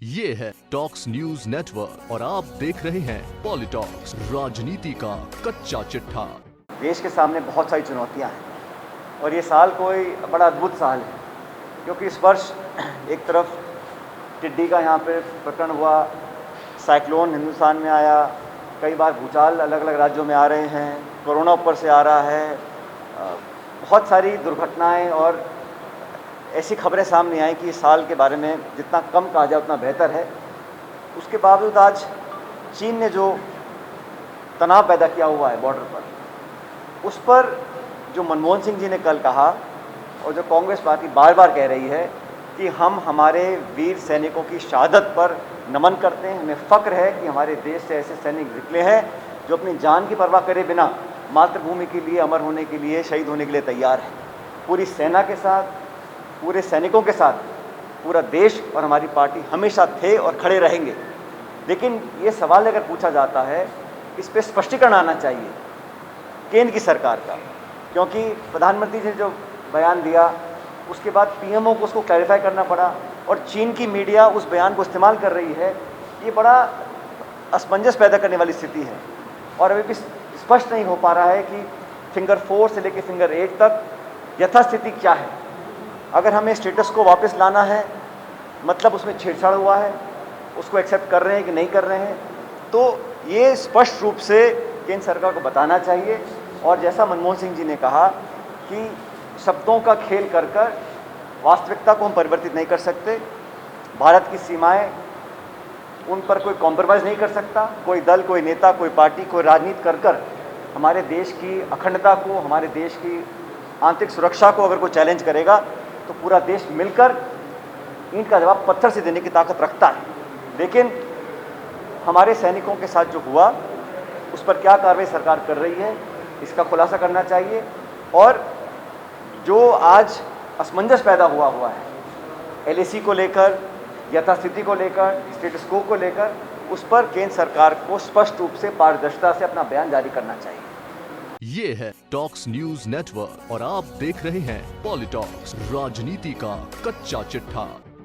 ये है talks news network और आप देख रहे हैं पॉलिटॉक्स, राजनीति का कच्चा चिट्ठा। देश के सामने बहुत सारी चुनौतियां हैं और ये साल कोई बड़ा अद्भुत साल है, क्योंकि इस वर्ष एक तरफ टिड्डी का यहाँ पे प्रकरण हुआ, साइक्लोन हिंदुस्तान में आया, कई बार भूचाल अलग अलग राज्यों में आ रहे हैं, कोरोना ऊपर से आ रहा है, बहुत सारी दुर्घटनाएं और ऐसी खबरें सामने आई कि इस साल के बारे में जितना कम कहा जाए उतना बेहतर है। उसके बावजूद आज चीन ने जो तनाव पैदा किया हुआ है बॉर्डर पर, उस पर जो मनमोहन सिंह जी ने कल कहा और जो कांग्रेस पार्टी बार बार कह रही है कि हम हमारे वीर सैनिकों की शहादत पर नमन करते हैं, हमें फ़ख्र है कि हमारे देश से ऐसे सैनिक निकले हैं जो अपनी जान की परवाह करे बिना मातृभूमि के लिए अमर होने के लिए, शहीद होने के लिए तैयार है। पूरी सेना के साथ, पूरे सैनिकों के साथ पूरा देश और हमारी पार्टी हमेशा थे और खड़े रहेंगे। लेकिन ये सवाल अगर पूछा जाता है, इस पर स्पष्टीकरण आना चाहिए केंद्र की सरकार का, क्योंकि प्रधानमंत्री ने जो बयान दिया उसके बाद पीएमओ को उसको क्लैरिफाई करना पड़ा और चीन की मीडिया उस बयान को इस्तेमाल कर रही है। ये बड़ा असमंजस पैदा करने वाली स्थिति है और अभी भी स्पष्ट नहीं हो पा रहा है कि फिंगर 4 से लेकर फिंगर 8 तक यथास्थिति क्या है। अगर हमें स्टेटस को वापस लाना है, मतलब उसमें छेड़छाड़ हुआ है, उसको एक्सेप्ट कर रहे हैं कि नहीं कर रहे हैं, तो ये स्पष्ट रूप से केंद्र सरकार को बताना चाहिए। और जैसा मनमोहन सिंह जी ने कहा कि शब्दों का खेल कर कर वास्तविकता को हम परिवर्तित नहीं कर सकते। भारत की सीमाएं, उन पर कोई कॉम्प्रोमाइज़ नहीं कर सकता। कोई दल, कोई नेता, कोई पार्टी, कोई राजनीति कर कर हमारे देश की अखंडता को, हमारे देश की आंतरिक सुरक्षा को अगर कोई चैलेंज करेगा तो पूरा देश मिलकर ईंट का जवाब पत्थर से देने की ताकत रखता है। लेकिन हमारे सैनिकों के साथ जो हुआ, उस पर क्या कार्रवाई सरकार कर रही है, इसका खुलासा करना चाहिए। और जो आज असमंजस पैदा हुआ है एलएसी को लेकर, यथास्थिति को लेकर, स्टेटस को लेकर, उस पर केंद्र सरकार को स्पष्ट रूप से पारदर्शिता से अपना बयान जारी करना चाहिए। ये है टॉक्स न्यूज नेटवर्क और आप देख रहे हैं पॉलिटॉक्स, राजनीति का कच्चा चिट्ठा।